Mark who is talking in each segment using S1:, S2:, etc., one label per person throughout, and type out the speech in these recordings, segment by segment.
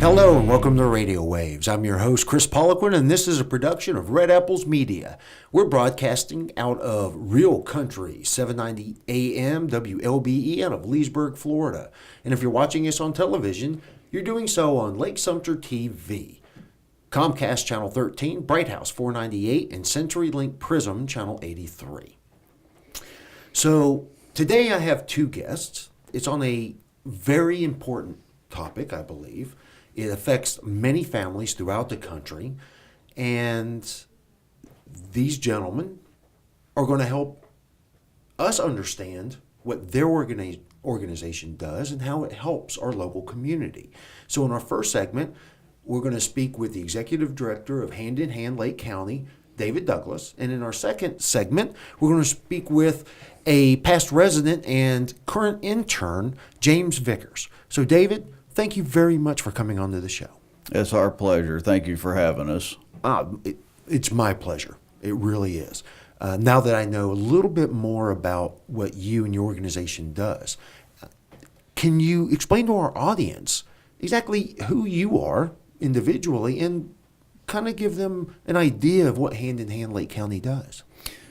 S1: Hello and welcome to Radio Waves. I'm your host, Kris Poliquin, and this is a production of Red Apples Media. We're broadcasting out of Real Country, 790 AM WLBE out of Leesburg, Florida. And if you're watching us on television, you're doing so on Lake Sumter TV, Comcast Channel 13, Bright House 498, and CenturyLink Prism Channel 83. So today I have two guests. It's on a very important topic, I believe. It affects many families throughout the country, and these gentlemen are going to help us understand what their organization does and how it helps our local community. So in our first segment, we're going to speak with the Executive Director of Hand in Hand Lake County, David Douglas, and in our second segment, we're going to speak with a past resident and current intern, James Vickers. So David, thank you very much for coming on to the show.
S2: It's our pleasure. Thank you for having us.
S1: It's my pleasure. It really is. Now that I know a little bit more about what you and your organization does, can you explain to our audience exactly who you are individually and kind of give them an idea of what Hand in Hand Lake County does?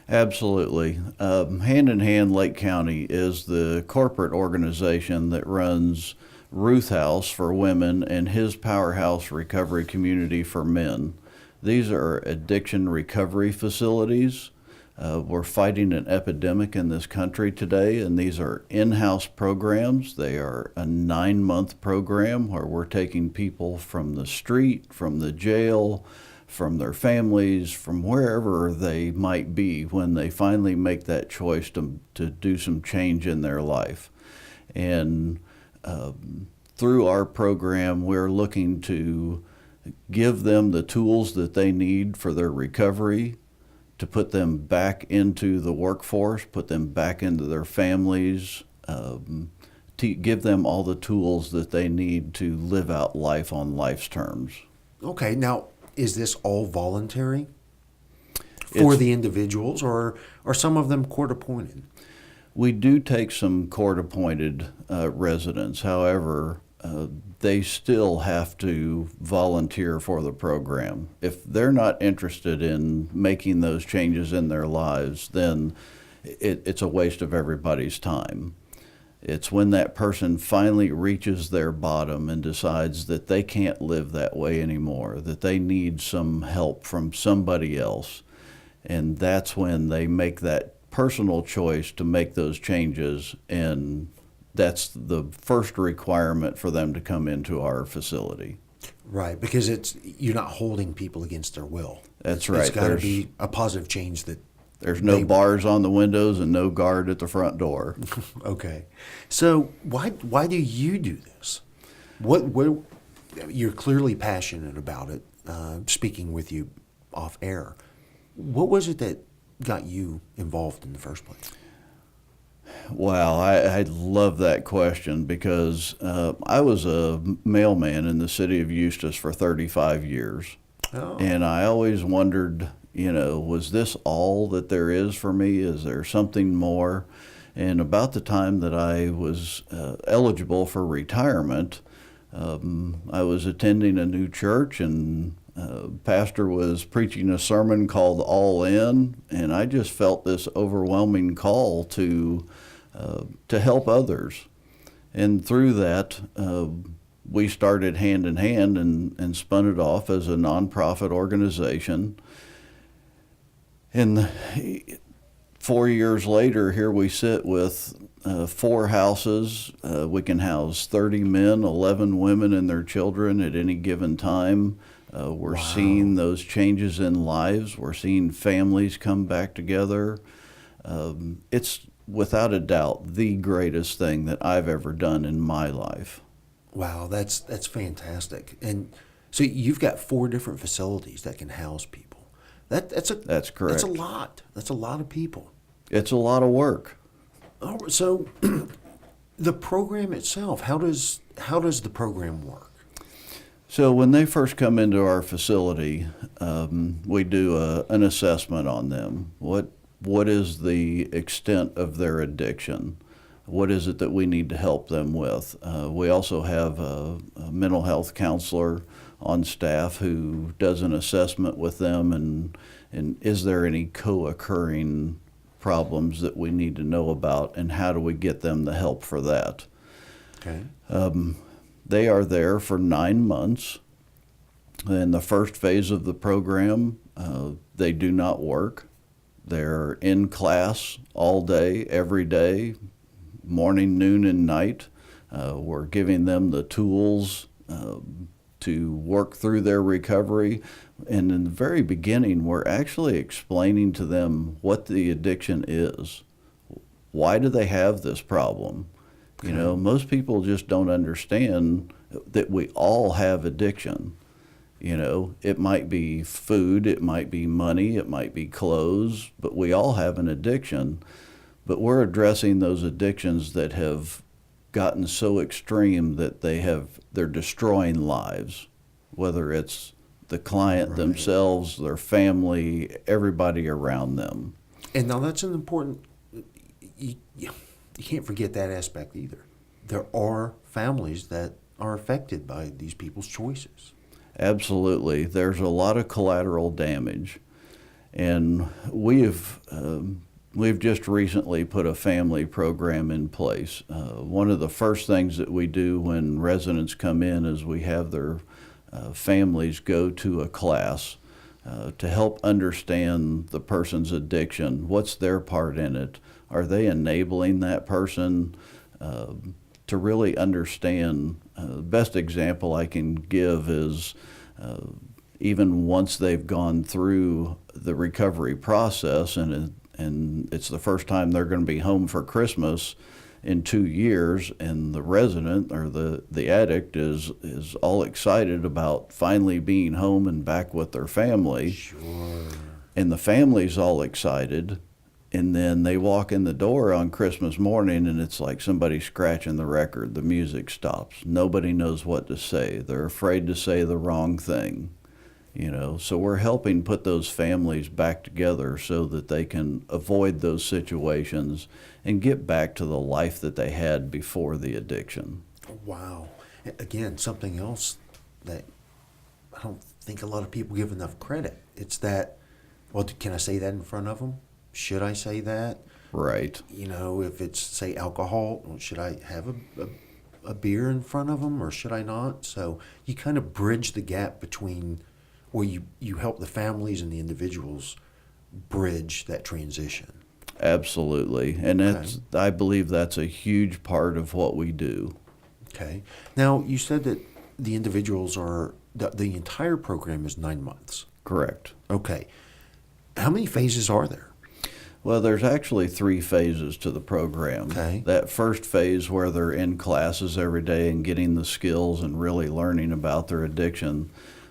S2: Absolutely. Hand in Hand Lake County is the corporate organization that runs Ruth House for women and his Powerhouse Recovery Community for men. These are addiction recovery facilities. We're fighting an epidemic in this country today, and these are in-house programs. They are a 9-month program where we're taking people from the street, from the jail, from their families, from wherever they might be when they finally make that choice to do some change in their life. And through our program, we're looking to give them the tools that they need for their recovery, to put them back into the workforce, put them back into their families, to give them all the tools that they need to live out life on life's terms.
S1: Okay, now, is this all voluntary for the individuals, or are some of them court-appointed?
S2: We do take some court-appointed residents. However, they still have to volunteer for the program. If they're not interested in making those changes in their lives, then it's a waste of everybody's time. It's when that person finally reaches their bottom and decides that they can't live that way anymore, that they need some help from somebody else, and that's when they make that personal choice to make those changes, and that's the first requirement for them to come into our facility.
S1: Right, because you're not holding people against their will.
S2: That's right.
S1: It's got to be a positive change that
S2: there's no bars on the windows and no guard at the front door.
S1: Okay, so why do you do this? What you're clearly passionate about it. Speaking with you off air, what was it that got you involved in the first place?
S2: Wow, I love that question because I was a mailman in the city of Eustis for 35 years.
S1: Oh.
S2: And I always wondered, was this all that there is for me? Is there something more? And about the time that I was eligible for retirement, I was attending a new church, and pastor was preaching a sermon called All In, and I just felt this overwhelming call to help others. And through that, we started Hand in Hand and spun it off as a nonprofit organization. And 4 years later, here we sit with 4 houses. We can house 30 men, 11 women and their children at any given time. We're seeing those changes in lives. We're seeing families come back together. It's without a doubt the greatest thing that I've ever done in my life.
S1: Wow, that's fantastic. And so you've got 4 different facilities that can house people. That's
S2: correct.
S1: That's a lot. That's a lot of people.
S2: It's a lot of work.
S1: Oh, so the program itself, how does the program work?
S2: So when they first come into our facility, we do an assessment on them. What is the extent of their addiction? what is it that we need to help them with. We also have a mental health counselor on staff who does an assessment with them, and is there any co-occurring problems that we need to know about, and how do we get them the help for that.
S1: Okay.
S2: They are there for 9 months. In the first phase of the program, they do not work. They're in class all day, every day, morning, noon, and night. We're giving them the tools to work through their recovery. And in the very beginning, we're actually explaining to them what the addiction is. Why do they have this problem? Okay. You know, most people just don't understand that we all have addiction. You know, it might be food, it might be money, it might be clothes, but we all have an addiction. But we're addressing those addictions that have gotten so extreme that they're destroying lives, whether it's the client themselves, their family, everybody around them.
S1: And now that's an important, you can't forget that aspect either. There are families that are affected by these people's choices.
S2: Absolutely. There's a lot of collateral damage. And we've just recently put a family program in place. One of the first things that we do when residents come in is we have their families go to a class to help understand the person's addiction. What's their part in it? Are they enabling that person to really understand? The best example I can give is even once they've gone through the recovery process and it's the first time they're going to be home for Christmas in 2 years, and the resident or the addict is all excited about finally being home and back with their family.
S1: Sure.
S2: And the family's all excited, and then they walk in the door on Christmas morning and it's like somebody scratching the record. The music stops. Nobody knows what to say. They're afraid to say the wrong thing. You know, so we're helping put those families back together so that they can avoid those situations and get back to the life that they had before the addiction.
S1: Wow. Again, something else that I don't think a lot of people give enough credit. It's that, well, can I say that in front of them? Should I say that?
S2: Right.
S1: You know, if it's, say, alcohol, should I have a beer in front of them or should I not? So you kind of bridge the gap between, or you help the families and the individuals bridge that transition.
S2: Absolutely. And that's, I believe that's a huge part of what we do.
S1: Okay. Now, you said that the individuals are, the entire program is 9 months.
S2: Correct.
S1: Okay. How many phases are there?
S2: Well, there's actually 3 phases to the program.
S1: Okay.
S2: That first phase where they're in classes every day and getting the skills and really learning about their addiction.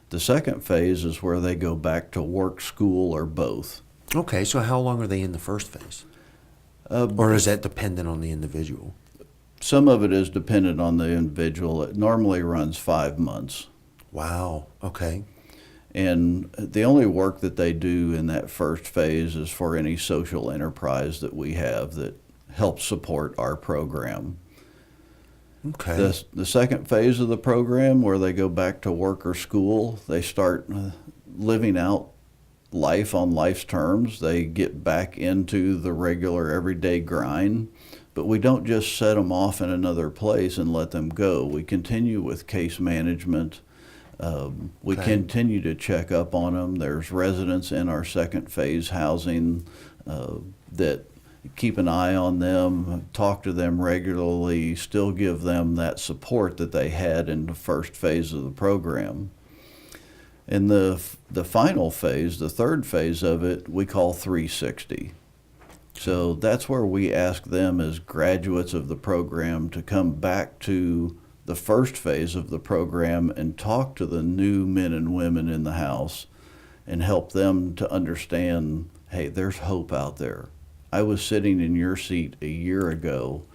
S2: The second phase is where they go back to work, school, or both.
S1: Okay, so how long are they in the first phase? Or is that dependent on the individual?
S2: Some of it is dependent on the individual. It normally runs 5 months.
S1: Wow, okay.
S2: And the only work that they do in that first phase is for any social enterprise that we have that helps support our program.
S1: Okay.
S2: The second phase of the program, where they go back to work or school, they start living out life on life's terms. They get back into the regular everyday grind, but we don't just set them off in another place and let them go. We continue with case management. We continue to check up on them. There's residents in our second phase housing that keep an eye on them, talk to them regularly, still give them that support that they had in the first phase of the program. And the final phase, the third phase of it, we call 360. So that's where we ask them as graduates of the program to come back to the first phase of the program and talk to the new men and women in the house and help them to understand, hey, there's hope out there. I was sitting in your seat a year ago,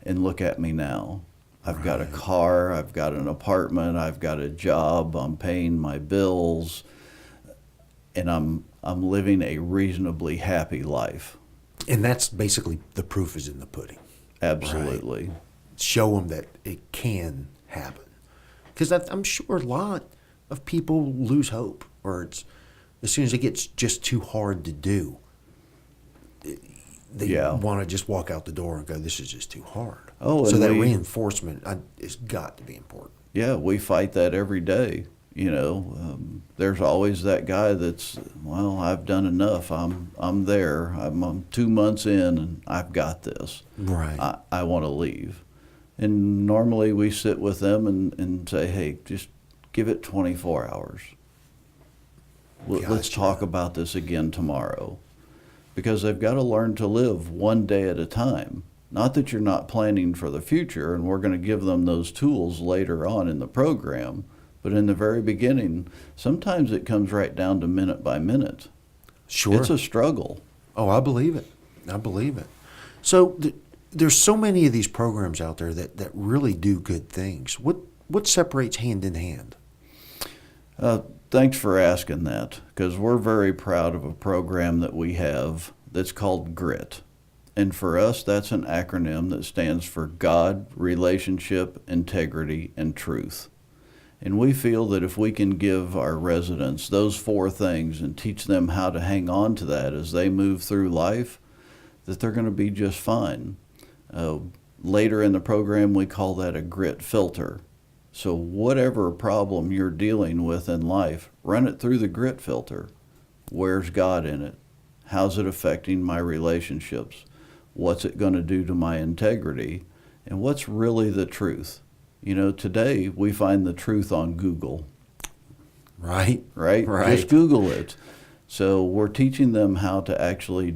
S2: and look at me now. I've got a car, I've got an apartment, I've got a job, I'm paying my bills, and I'm living a reasonably happy life.
S1: And that's basically the proof is in the pudding.
S2: Absolutely.
S1: Right. Show them that it can happen. Because I'm sure a lot of people lose hope, or it's as soon as it gets just too hard to do, they want to just walk out the door and go, "This is just too hard."
S2: Oh,
S1: so
S2: and
S1: that reinforcement has got to be important.
S2: Yeah, we fight that every day. There's always that guy that's, well, I've done enough. I'm there. I'm 2 months in, and I've got this.
S1: Right.
S2: I want to leave. And normally we sit with them and say, hey, just give it 24 hours. Let's talk about this again tomorrow. Because they've got to learn to live one day at a time. Not that you're not planning for the future, and we're going to give them those tools later on in the program, but in the very beginning, sometimes it comes right down to minute by minute.
S1: Sure.
S2: It's a struggle.
S1: Oh, I believe it. I believe it. So there's so many of these programs out there that really do good things. What separates Hand in Hand?
S2: Thanks for asking that, because we're very proud of a program that we have that's called GRIT. And for us, that's an acronym that stands for God, Relationship, Integrity, and Truth. And we feel that if we can give our residents those 4 things and teach them how to hang on to that as they move through life, that they're going to be just fine. Later in the program, we call that a GRIT filter. So whatever problem you're dealing with in life, run it through the GRIT filter. Where's God in it? How's it affecting my relationships? What's it going to do to my integrity? And what's really the truth? Today we find the truth on Google.
S1: Right.
S2: Just Google it. So we're teaching them how to actually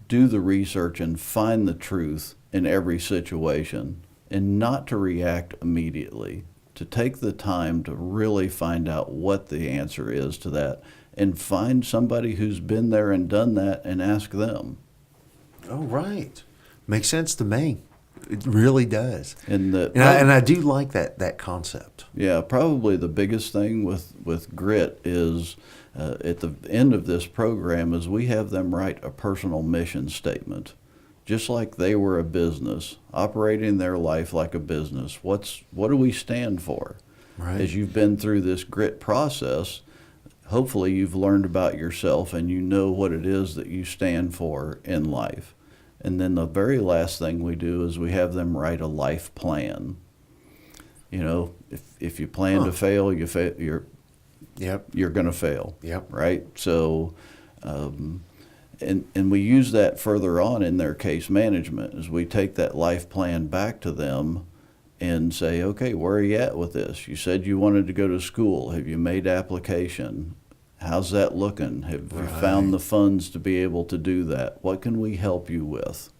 S2: do the research and find the truth in every situation, and not to react immediately, to take the time to really find out what the answer is to that, and find somebody who's been there and done that and ask them.
S1: Oh, right. Makes sense to me. It really does.
S2: And
S1: I do like that concept.
S2: Yeah, probably the biggest thing with GRIT is at the end of this program is we have them write a personal mission statement. Just like they were a business, operating their life like a business. What do we stand for?
S1: Right.
S2: As you've been through this GRIT process, hopefully you've learned about yourself and you know what it is that you stand for in life. And then the very last thing we do is we have them write a life plan. If you plan to fail, you're going to fail.
S1: Yep.
S2: Right? So, and we use that further on in their case management as we take that life plan back to them and say, okay, where are you at with this? You said you wanted to go to school. Have you made application? How's that looking? Have you found the funds to be able to do that? What can we help you with?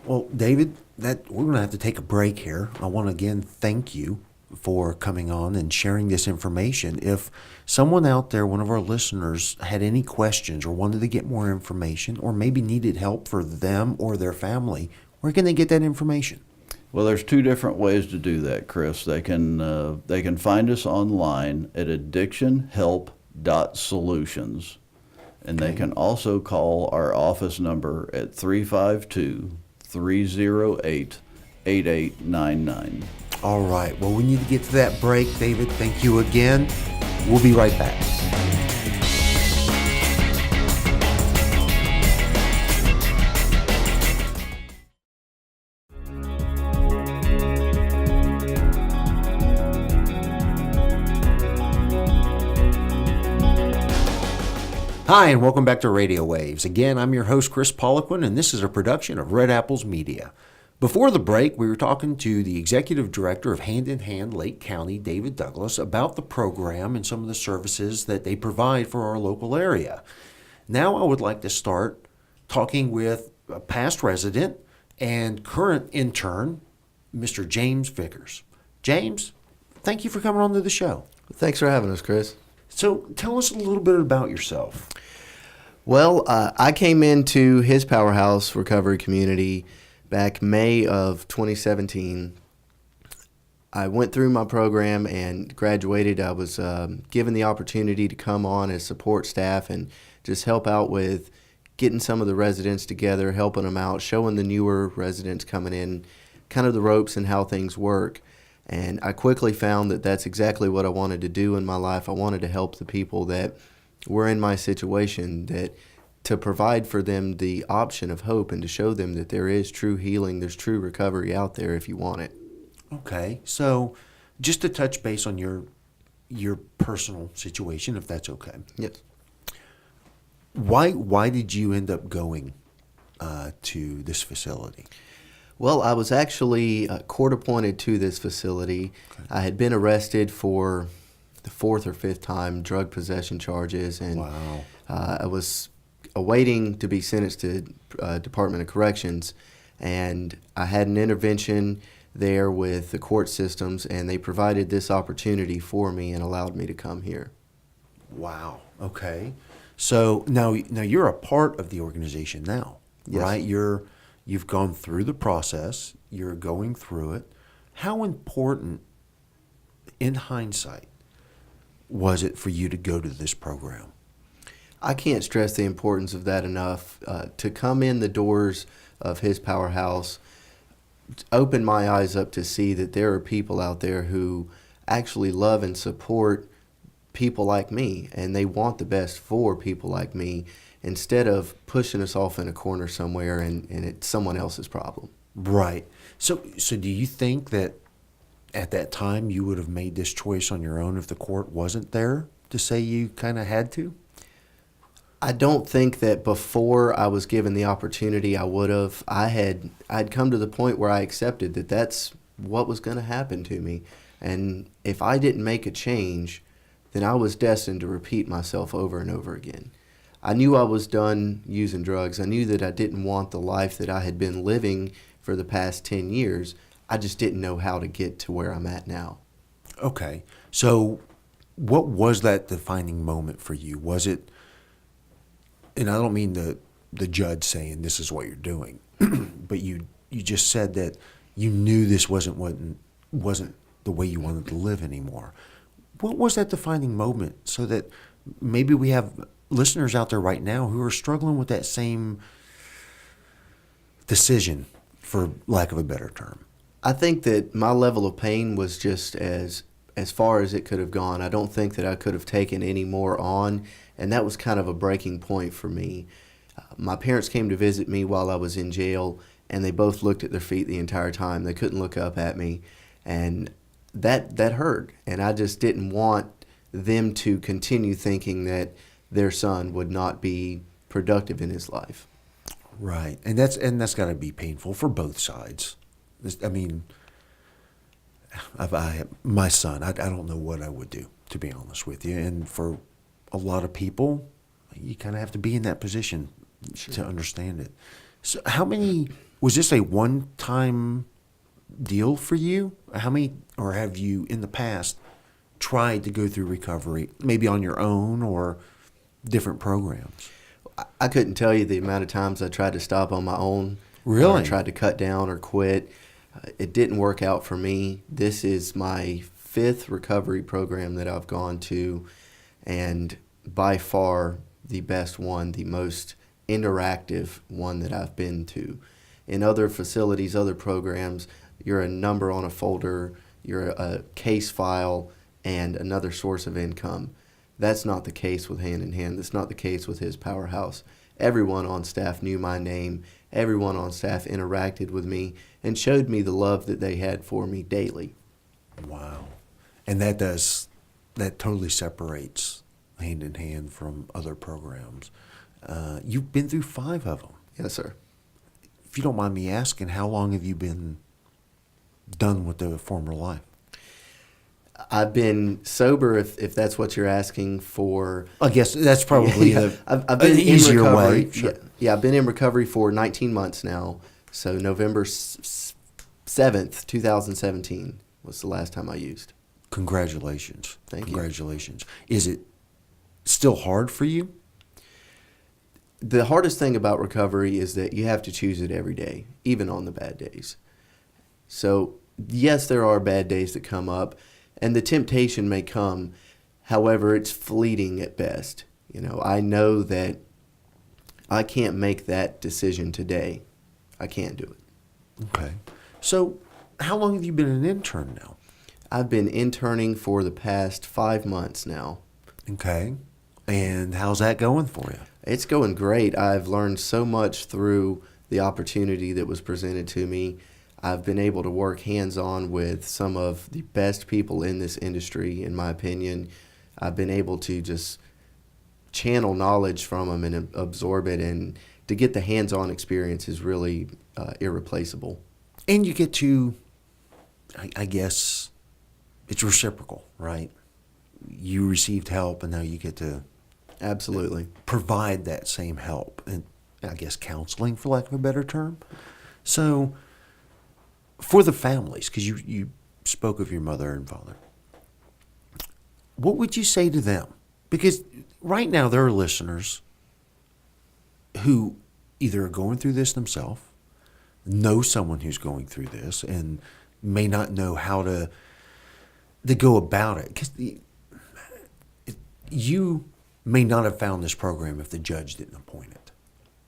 S1: Well, David, we're going to have to take a break here. I want to again thank you for coming on and sharing this information. If someone out there, one of our listeners, had any questions or wanted to get more information or maybe needed help for them or their family, where can they get that information?
S2: Well, there's 2 different ways to do that, Chris. They can find us online at addictionhelp.solutions, and they can also call our office number at 352-308-8899.
S1: All right. Well, we need to get to that break, David. Thank you again. We'll be right back. Hi, and welcome back to Radio Waves. Again, I'm your host, Kris Poliquin, and this is a production of Red Apples Media. Before the break, we were talking to the Executive Director of Hand in Hand Lake County, David Douglas, about the program and some of the services that they provide for our local area. Now I would like to start talking with a past resident and current intern, Mr. James Vickers. James, thank you for coming on to the show.
S3: Thanks for having us, Chris.
S1: So tell us a little bit about yourself.
S3: Well, I came into his Powerhouse Recovery Community back May of 2017. I went through my program and graduated. I was given the opportunity to come on as support staff and just help out with getting some of the residents together, helping them out, showing the newer residents coming in kind of the ropes and how things work. And I quickly found that that's exactly what I wanted to do in my life. I wanted to help the people that were in my situation, that to provide for them the option of hope and to show them that there is true healing, there's true recovery out there if you want it.
S1: Okay, so just to touch base on your personal situation, if that's okay.
S3: Yes.
S1: Why did you end up going to this facility?
S3: Well, I was actually court appointed to this facility.
S1: Okay.
S3: I had been arrested for the fourth or fifth time drug possession charges, and
S1: Wow.
S3: I was awaiting to be sentenced to Department of Corrections, and I had an intervention there with the court systems, and they provided this opportunity for me and allowed me to come here.
S1: Wow. Okay. So now you're a part of the organization now,
S3: Yes.
S1: right? You've gone through the process. You're going through it. How important, in hindsight, was it for you to go to this program?
S3: I can't stress the importance of that enough. To come in the doors of his powerhouse opened my eyes up to see that there are people out there who actually love and support people like me, and they want the best for people like me instead of pushing us off in a corner somewhere and it's someone else's problem.
S1: Right. So do you think that at that time you would have made this choice on your own if the court wasn't there to say you kind of had to?
S3: I don't think that before I was given the opportunity I would have. I'd come to the point where I accepted that that's what was going to happen to me. And if I didn't make a change, then I was destined to repeat myself over and over again. I knew I was done using drugs. I knew that I didn't want the life that I had been living for the past 10 years. I just didn't know how to get to where I'm at now.
S1: Okay. So what was that defining moment for you? Was it, and I don't mean the judge saying this is what you're doing, but you just said that you knew this wasn't the way you wanted to live anymore. What was that defining moment so that maybe we have listeners out there right now who are struggling with that same decision, for lack of a better term?
S3: I think that my level of pain was just as far as it could have gone. I don't think that I could have taken any more on, and that was kind of a breaking point for me. My parents came to visit me while I was in jail, and they both looked at their feet the entire time. They couldn't look up at me, and that hurt. And I just didn't want them to continue thinking that their son would not be productive in his life.
S1: Right, and that's got to be painful for both sides. I mean, my son, I don't know what I would do, to be honest with you. And for a lot of people, you kind of have to be in that position to understand it. So was this a one-time deal for you? How many, or have you in the past tried to go through recovery, maybe on your own or different programs?
S3: I couldn't tell you the amount of times I tried to stop on my own.
S1: Really?
S3: Or tried to cut down or quit. It didn't work out for me. This is my 5th recovery program that I've gone to, and by far the best one, the most interactive one that I've been to. In other facilities, other programs, you're a number on a folder, you're a case file, and another source of income. That's not the case with Hand in Hand. That's not the case with his powerhouse. Everyone on staff knew my name. Everyone on staff interacted with me and showed me the love that they had for me daily.
S1: Wow. And that totally separates Hand in Hand from other programs. You've been through 5 of them.
S3: Yes, sir.
S1: If you don't mind me asking, how long have you been done with the former life?
S3: I've been sober, if that's what you're asking for.
S1: I guess that's probably
S3: I've been
S1: an
S3: in
S1: easier
S3: recovery.
S1: way. Sure.
S3: Yeah, I've been in recovery for 19 months now. So November 7th, 2017 was the last time I used.
S1: Congratulations.
S3: Thank you.
S1: Congratulations. Is it still hard for you?
S3: The hardest thing about recovery is that you have to choose it every day, even on the bad days. So, yes, there are bad days that come up, and the temptation may come. However, it's fleeting at best. You know, I know that I can't make that decision today. I can't do it.
S1: Okay. So, how long have you been an intern now?
S3: I've been interning for the past 5 months now.
S1: Okay. And how's that going for you?
S3: It's going great. I've learned so much through the opportunity that was presented to me. I've been able to work hands-on with some of the best people in this industry, in my opinion. I've been able to just channel knowledge from them and absorb it, and to get the hands-on experience is really irreplaceable.
S1: And you get to, I guess, it's reciprocal, right? You received help, and now you get to
S3: Absolutely.
S1: provide that same help, and I guess counseling, for lack of a better term. So, for the families, because you spoke of your mother and father, what would you say to them? Because right now there are listeners who either are going through this themselves, know someone who's going through this, and may not know how to go about it. Because you may not have found this program if the judge didn't appoint it,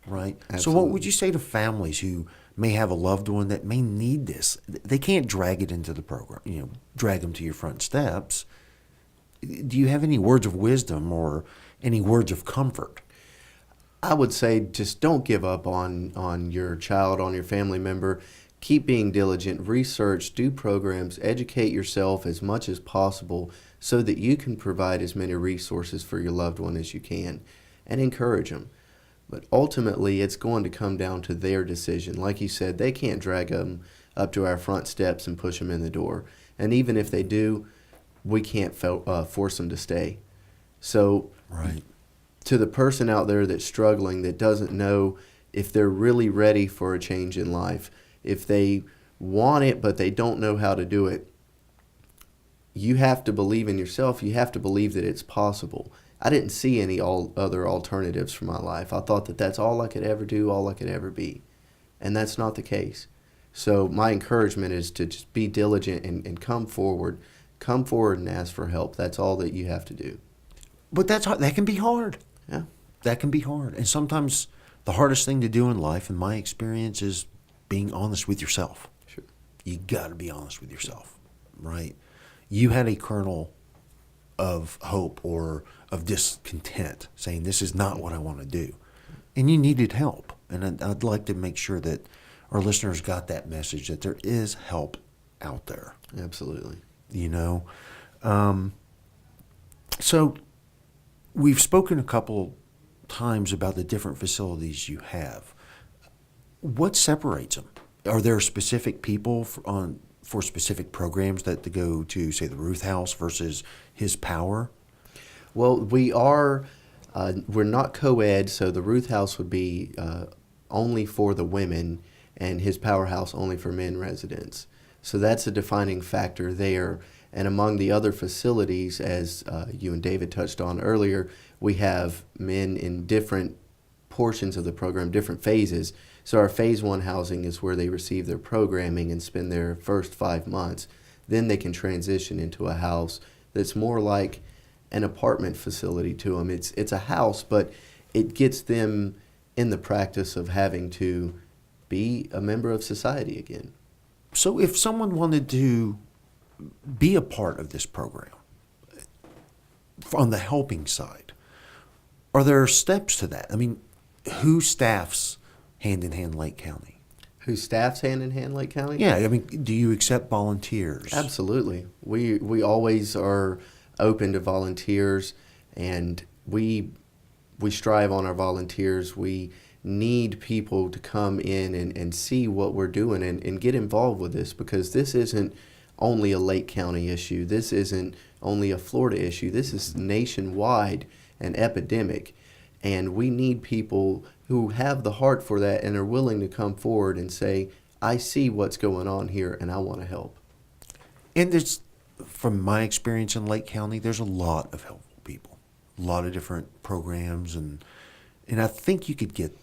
S1: right?
S3: Absolutely.
S1: So what would you say to families who may have a loved one that may need this? They can't drag it into the program, drag them to your front steps. Do you have any words of wisdom or any words of comfort?
S3: I would say just don't give up on your child, on your family member. Keep being diligent, research, do programs, educate yourself as much as possible so that you can provide as many resources for your loved one as you can, and encourage them. But ultimately, it's going to come down to their decision. Like you said, they can't drag them up to our front steps and push them in the door. And even if they do, we can't force them to stay. So
S1: Right.
S3: to the person out there that's struggling, that doesn't know if they're really ready for a change in life, if they want it but they don't know how to do it, you have to believe in yourself. You have to believe that it's possible. I didn't see any other alternatives for my life. I thought that that's all I could ever do, all I could ever be. And that's not the case. So my encouragement is to just be diligent and come forward. Come forward and ask for help. That's all that you have to do.
S1: But that can be hard.
S3: Yeah.
S1: That can be hard. And sometimes the hardest thing to do in life, in my experience, is being honest with yourself.
S3: Sure.
S1: You got to be honest with yourself, right? You had a kernel of hope or of discontent, saying this is not what I want to do. And you needed help. And I'd like to make sure that our listeners got that message, that there is help out there.
S3: Absolutely.
S1: So we've spoken a couple times about the different facilities you have. What separates them? Are there specific people for specific programs that to go to, say, the Ruth House versus His Power?
S3: Well, we're not co-ed, so the Ruth House would be only for the women, and His Powerhouse only for men residents. So that's a defining factor there. And among the other facilities, as you and David touched on earlier, we have men in different portions of the program, different phases. So our phase 1 housing is where they receive their programming and spend their first 5 months. Then they can transition into a house that's more like an apartment facility to them. It's a house, but it gets them in the practice of having to be a member of society again.
S1: So if someone wanted to be a part of this program on the helping side, are there steps to that? I mean, who staffs Hand in Hand Lake County?
S3: Who staffs Hand in Hand Lake County?
S1: Yeah, I mean, do you accept volunteers?
S3: Absolutely. We always are open to volunteers, and we strive on our volunteers. We need people to come in and see what we're doing and get involved with this, because this isn't only a Lake County issue. This isn't only a Florida issue. This is nationwide, an epidemic, and we need people who have the heart for that and are willing to come forward and say, I see what's going on here and I want to help.
S1: And there's, from my experience in Lake County, there's a lot of helpful people, a lot of different programs, and I think you can get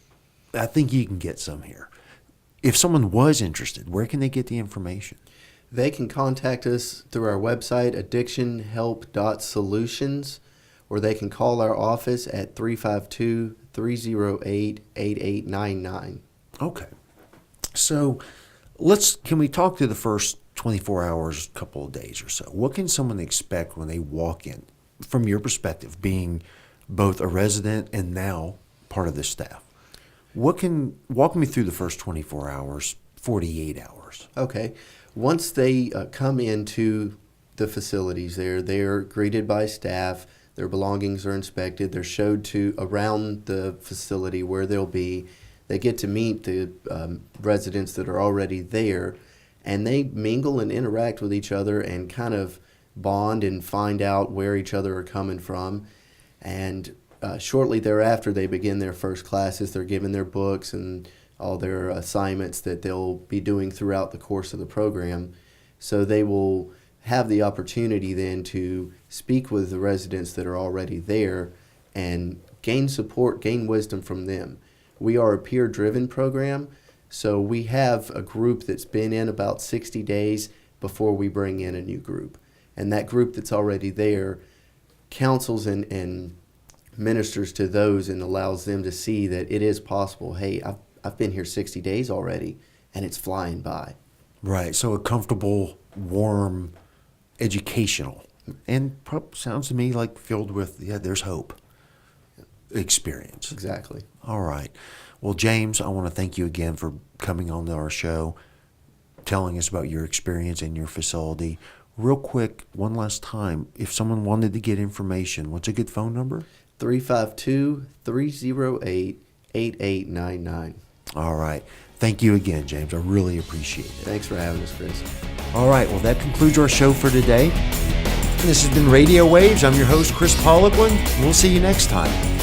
S1: some here. If someone was interested, where can they get the information?
S3: They can contact us through our website, addictionhelp.solutions, or they can call our office at 352-308-8899.
S1: Okay. So can we talk to the first 24 hours, couple of days or so? What can someone expect when they walk in, from your perspective, being both a resident and now part of the staff? Walk me through the first 24 hours, 48 hours.
S3: Okay. Once they come into the facilities, they're greeted by staff. Their belongings are inspected. They're showed to around the facility where they'll be. They get to meet the residents that are already there, and they mingle and interact with each other and kind of bond and find out where each other are coming from. And shortly thereafter, they begin their first classes. They're given their books and all their assignments that they'll be doing throughout the course of the program. So they will have the opportunity then to speak with the residents that are already there and gain support, gain wisdom from them. We are a peer-driven program, so we have a group that's been in about 60 days before we bring in a new group. And that group that's already there counsels and ministers to those and allows them to see that it is possible. Hey, I've been here 60 days already, and it's flying by.
S1: Right. So a comfortable, warm, educational, and sounds to me like filled with, there's hope experience.
S3: Exactly.
S1: All right. Well, James, I want to thank you again for coming on to our show, telling us about your experience in your facility. Real quick, one last time, if someone wanted to get information, what's a good phone number?
S3: 352-308-8899.
S1: All right. Thank you again, James. I really appreciate it.
S3: Thanks for having us, Chris.
S1: All right. Well, that concludes our show for today. This has been Radio Waves. I'm your host, Kris Poliquin. We'll see you next time.